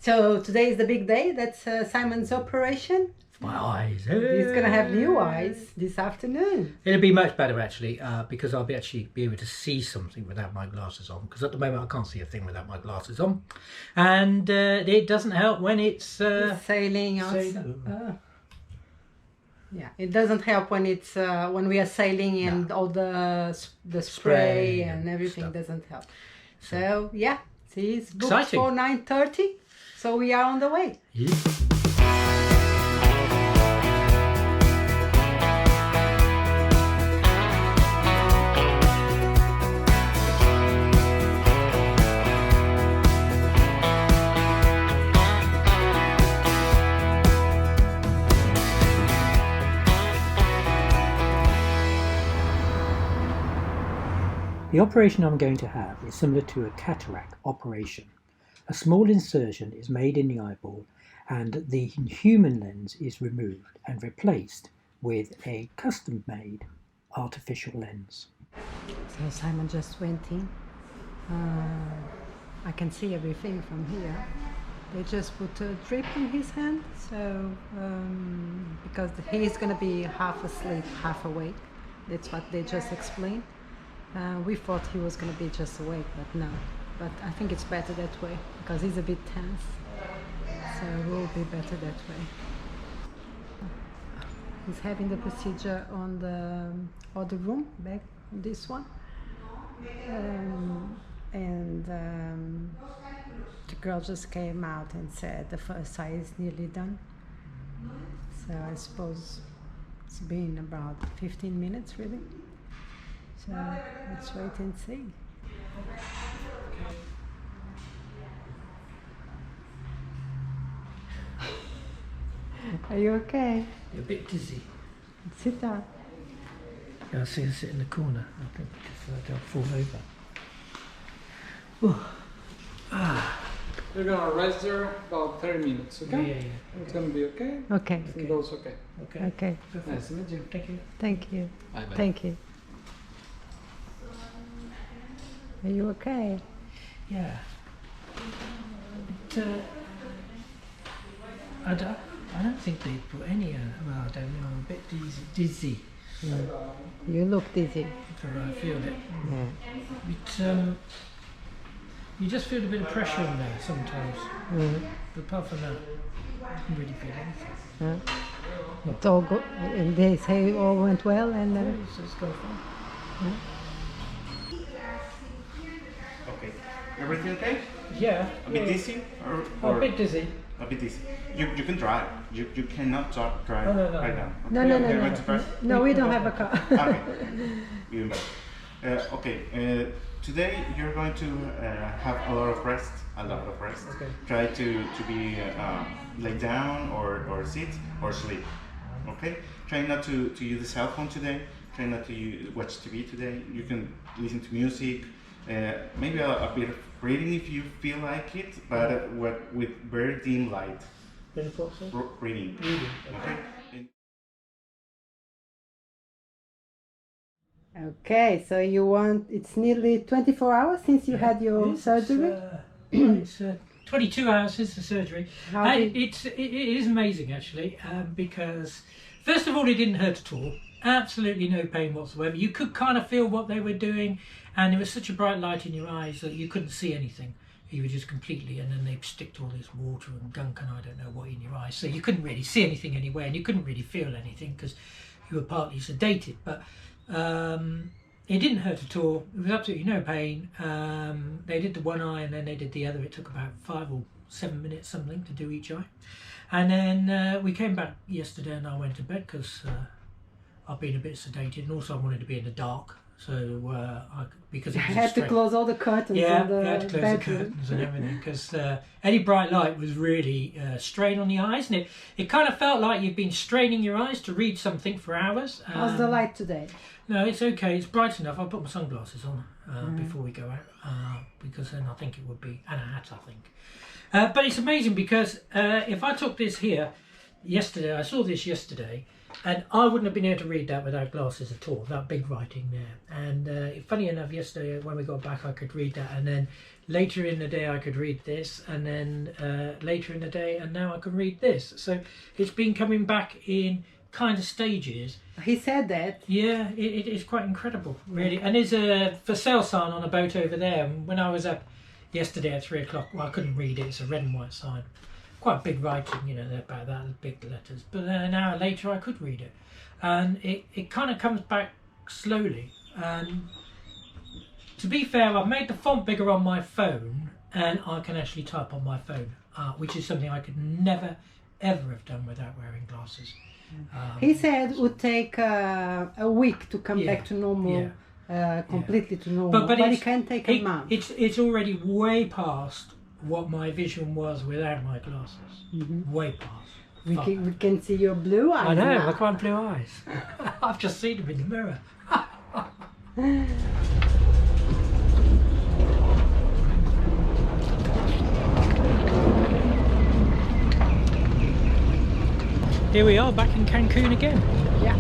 So today is the big day. That's Simon's operation. My eyes. He's gonna have new eyes this afternoon. It'll be much better actually, because I'll be able to see something without my glasses on. Because at the moment I can't see a thing without my glasses on, and it doesn't help when it's sailing. Yeah, it doesn't help when it's when we are sailing and all the spray and everything doesn't help. So yeah, see, it's booked exciting. For 9:30. So we are on the way. Yeah. The operation I'm going to have is similar to a cataract operation. A small incision is made in the eyeball and the human lens is removed and replaced with a custom-made artificial lens. So Simon just went in. I can see everything from here. They just put a drip in his hand, so because he's going to be half asleep, half awake. That's what they just explained. We thought he was going to be just awake, but no. But I think it's better that way because he's a bit tense. So it will be better that way. He's having the procedure on the other room, back on this one. The girl just came out and said the first eye is nearly done. So I suppose it's been about 15 minutes really. So let's wait and see. Are you okay? You're a bit dizzy. Sit down. Yeah, I see her sit in the corner. I think I'll fall over. You're gonna rest there about 30 minutes, okay? Yeah. It's gonna be okay? Okay. It goes okay. Okay. Nice to meet you. Thank you. Thank you. Bye-bye. Thank you. Are you okay? Yeah. I don't think they put any. Well, I don't know. I'm a bit dizzy. You look dizzy. I feel it. Yeah. You just feel a bit of pressure in there sometimes. But apart from that, I can really feel anything. It's all good. And they say it all went well, and then. So it's gone fine. Okay. Everything okay? Yeah. A bit dizzy? Or a bit dizzy. A bit dizzy. You can drive. You cannot drive No. right now. No, You're going to drive? no, we don't have a car. Okay. Even better. Okay. Today you're going to have a lot of rest. Okay. Try to be lay down or sit or sleep. Okay. Try not to use the cell phone today. Try not to watch TV today. You can listen to music. Maybe a bit of reading if you feel like it, but with very dim light. Reading. Okay. Okay, so it's nearly 24 hours since you had your surgery? It's 22 hours since the surgery. It is amazing actually, because first of all it didn't hurt at all. Absolutely no pain whatsoever. You could kind of feel what they were doing, and there was such a bright light in your eyes that you couldn't see anything. You were just completely, and then they sticked all this water and gunk and I don't know what in your eyes, so you couldn't really see anything anywhere, and you couldn't really feel anything because you were partly sedated. But it didn't hurt at all. There was absolutely no pain. They did the one eye and then they did the other. It took about 5 or 7 minutes something to do each eye, and then we came back yesterday and I went to bed because I've been a bit sedated, and also I wanted to be in the dark. So because it was I had to close all the curtains. Yeah, on the you had to close bedroom. the curtains and everything because any bright light was really strain on the eyes, and it kind of felt like you've been straining your eyes to read something for hours. How's the light today? No, it's okay. It's bright enough. I'll put my sunglasses on before we go out because then I think it would be, and a hat I think. But it's amazing because if I took this here, yesterday, I saw this yesterday, and I wouldn't have been able to read that without glasses at all, that big writing there. And funny enough, yesterday when we got back I could read that, and then later in the day I could read this, and then later in the day, and now I can read this. So it's been coming back in kind of stages. He said that. Yeah, it is quite incredible, really. And there's a for sale sign on a boat over there. And when I was up yesterday at 3 o'clock, well, I couldn't read it. It's a red and white sign. Quite big writing, you know, about that, big letters. But then an hour later, I could read it. And it kind of comes back slowly. And to be fair, I've made the font bigger on my phone, and I can actually type on my phone, which is something I could never, ever have done without wearing glasses. He said it would take a week to come back to normal, completely to normal, but it can take a month. It's already way past what my vision was without my glasses. Way past. We can see your blue eyes. I know, now. look at my blue eyes. I've just seen them in the mirror. Here we are back in Cancun again. Yeah.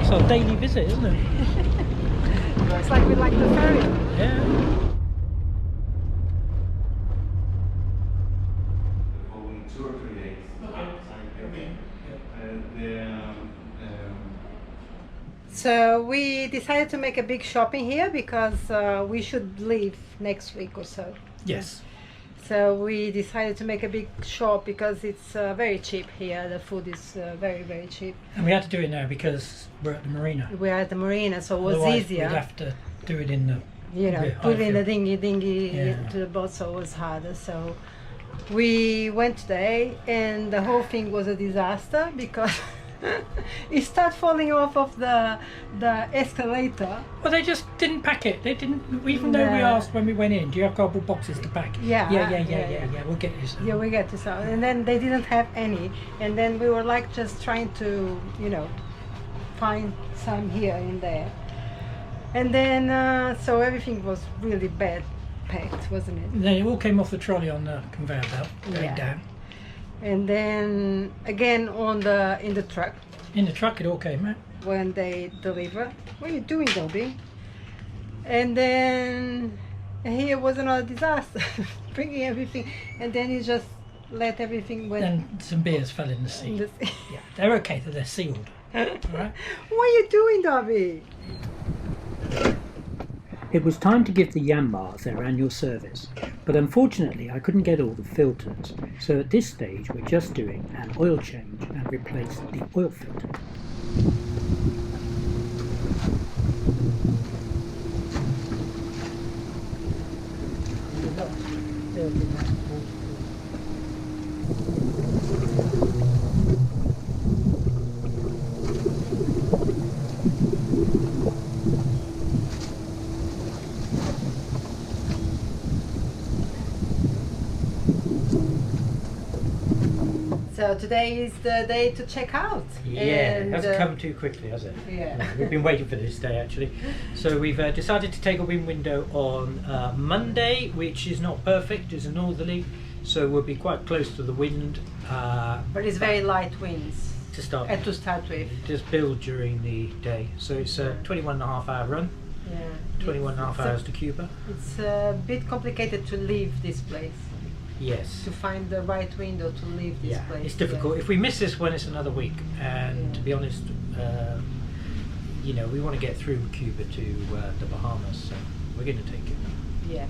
It's our daily visit, isn't it? Looks like we like the ferry. Yeah. The following 2 or 3 days. Okay. And So we decided to make a big shopping here because we should leave next week or so. Yes. So we decided to make a big shop because it's very cheap here. The food is very, very cheap. And we had to do it now because we're at the marina. We're at the marina, so it was Otherwise, easier. we'd have to do it in the... You know, Yeah, put I in the feel- dinghy Yeah. to the boat, so it was harder. So we went today, and the whole thing was a disaster because it started falling off of the escalator. Well, they just didn't pack it. They didn't, even though we No. asked when we went in, do you have cardboard boxes to pack? Yeah, Yeah, we'll get you some. Yeah, we get to some, and then they didn't have any, and then we were like just trying to, you know, find some here and there, and then so everything was really bad packed, wasn't it? They all came off the trolley on the conveyor belt, going Yeah. down. And then again in the truck In the truck it all came out. when they deliver. What are you doing, Dobby? And then here was another disaster, bringing everything, and then you just let everything went. Then some beers fell in the sea. in the sea. Yeah, they're okay, they're sealed. Alright. What are you doing, Dobby? It was time to give the Yanmars their annual service, but unfortunately I couldn't get all the filters, so at this stage we're just doing an oil change and replace the oil filter. So today is the day to check out. Yeah, and, it hasn't come too quickly, has it? Yeah. We've been waiting for this day actually. So we've decided to take a wind window on Monday, which is not perfect, it's a northerly, so we'll be quite close to the wind But it's very light winds to start to start with. just build during the day. So it's a 21.5-hour run, Yeah. 21.5 hours to Cuba. It's a bit complicated to leave this place, Yes. to find the right window to leave this Yeah, place. it's difficult. If we miss this one, it's another week. And to be honest, you know, we want to get through Cuba to the Bahamas, so we're going to take it. Yeah.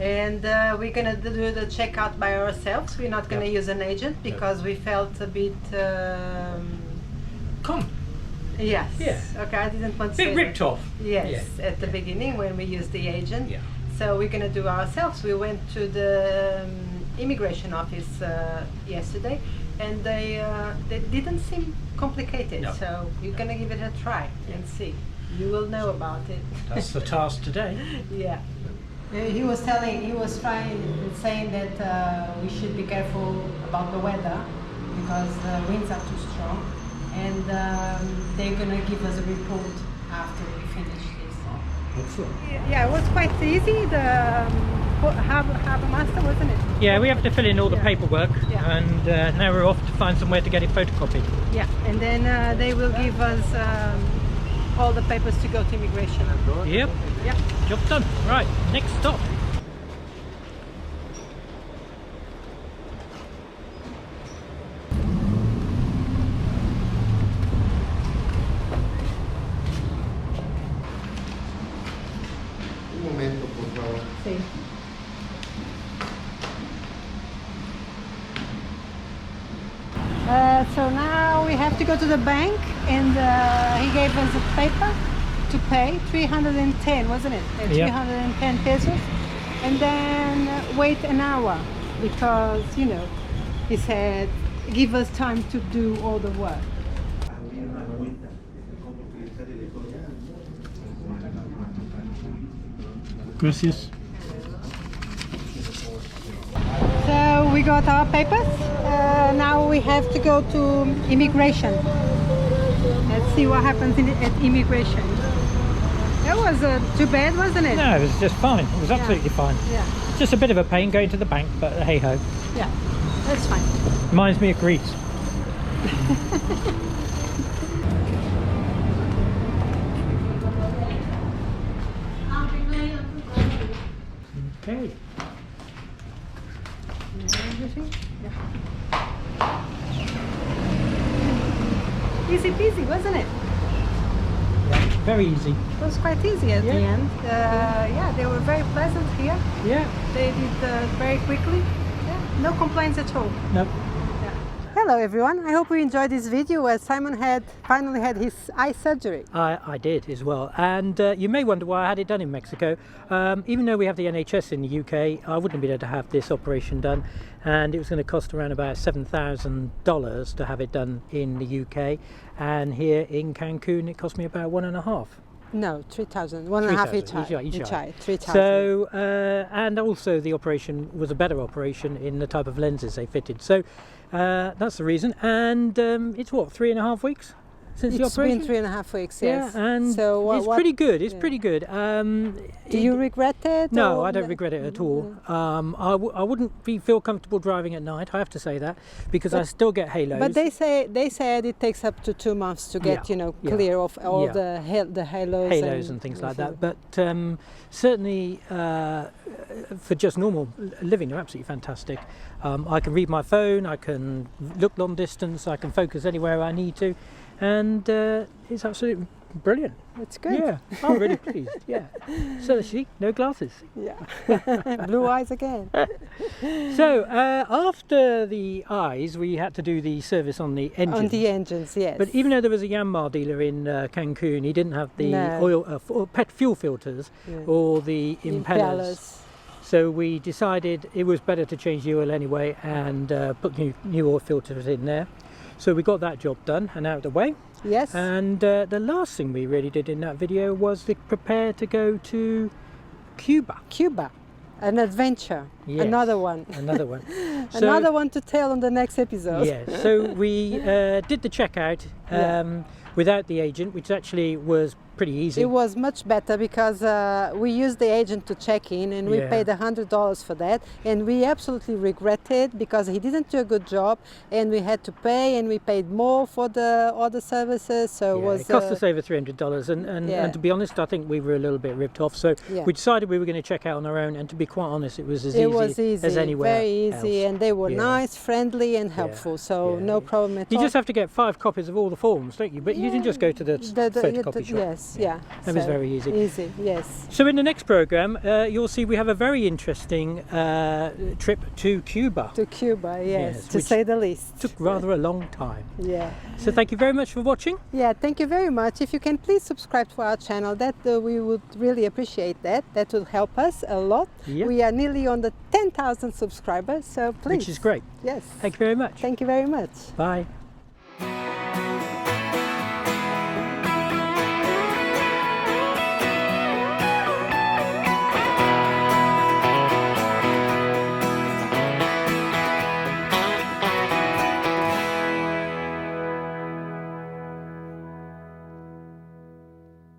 And we're gonna do the checkout by ourselves. We're not gonna Yeah. use an agent because we felt a bit. Come, Yes. Yeah. Okay, I didn't want to bit say ripped that. off. Yes, Yeah. at the beginning when we used the agent. Yeah. So we're gonna do ourselves. We went to the immigration office yesterday, and they didn't seem complicated. No. So we're gonna give it a try and see. You will know about it. That's the task today. Yeah. He was saying that we should be careful about the weather because the winds are too strong, and they're gonna give us a report after we finish this. Excellent. Yeah, it was quite easy. Harbour Master, wasn't it? Yeah, we have to fill in all the Yeah. paperwork, Yeah. and now we're off to find somewhere to get it photocopied. Yeah, and then they will give us all the papers to go to immigration. Yep, Yeah. job done. Right, next stop. Un momento, por favor. See. So now we have to go to the bank, and he gave us a paper to pay 310, wasn't it? Yeah. 310 pesos, and then wait an hour because he said give us time to do all the work. Gracias. So we got our papers. Now we have to go to immigration. Let's see what happens at immigration. That was too bad, wasn't it? No, it was just fine. It was absolutely fine. Yeah, Just a bit of a pain going to the bank, but hey ho. yeah, that's fine. Reminds me of Greece. Okay. Everything? Yeah. Easy peasy, wasn't it? Yeah, very easy. It was quite easy at the Yeah. end. Yeah, they were very pleasant here. Yeah. They did very quickly. Yeah, no complaints at all. No. Hello everyone, I hope you enjoyed this video as Simon finally had his eye surgery. I did as well, and you may wonder why I had it done in Mexico. Even though we have the NHS in the UK, I wouldn't be able to have this operation done, and it was going to cost around about $7,000 to have it done in the UK, and here in Cancun it cost me about $1,500. No, 3,000, one and a half 3,000 each eye, 3,000. So, and also the operation was a better operation in the type of lenses they fitted. So that's the reason. And it's what, 3.5 weeks since the It's operation? been 3.5 weeks, yes. Yeah, and so it's pretty good. It's yeah. pretty good. Do you regret it? No, or I don't regret it at all. I wouldn't feel comfortable driving at night. I have to say that because I still get halos. But they said it takes up to 2 months to get Yeah. clear of all Yeah. the halos and things like that. But certainly for just normal living, they're absolutely fantastic. I can read my phone, I can look long distance, I can focus anywhere I need to, and it's absolutely brilliant. It's good. Yeah, I'm really pleased. Yeah. So she, no glasses. Yeah. Blue eyes again. So after the eyes, we had to do the service on the engines. On the engines, yes. But even though there was a Yanmar dealer in Cancun, he didn't have the No. oil or fuel filters Yeah. or the impellers. So we decided it was better to change the oil anyway and put new oil filters in there. So we got that job done and out of the way. Yes. And the last thing we really did in that video was to prepare to go to Cuba. Cuba, an adventure. Yes. Another one. Another one. Another one to tell on the next episode. Yeah, so we did the checkout without the agent, which actually was pretty easy. It was much better because we used the agent to check in, and we Yeah. paid $100 for that, and we absolutely regret it because he didn't do a good job, and we had to pay, and we paid more for the other services. So Yeah, it was it cost us over $300, and Yeah. to be honest, I think we were a little bit ripped off. So Yeah. we decided we were going to check out on our own, and to be quite honest, it was as it easy, was easy, as anywhere very easy, else. and they were Yeah. nice, friendly, and helpful. So Yeah. no problem at You all. just have to get 5 copies of all the forms, don't you? But you can just go to the photocopy shop. Yes, yeah. That was So very easy. Easy, yes. So in the next program, you'll see we have a very interesting trip to Cuba. To Cuba, yes, to which say the least. Took rather a long time. Yeah. So thank you very much for watching. Yeah, thank you very much. If you can please subscribe to our channel, that we would really appreciate that. That will help us a lot. Yeah. We are nearly on the 10,000 subscribers, so please. Which is great. Yes. Thank you very much. Thank you very much. Bye.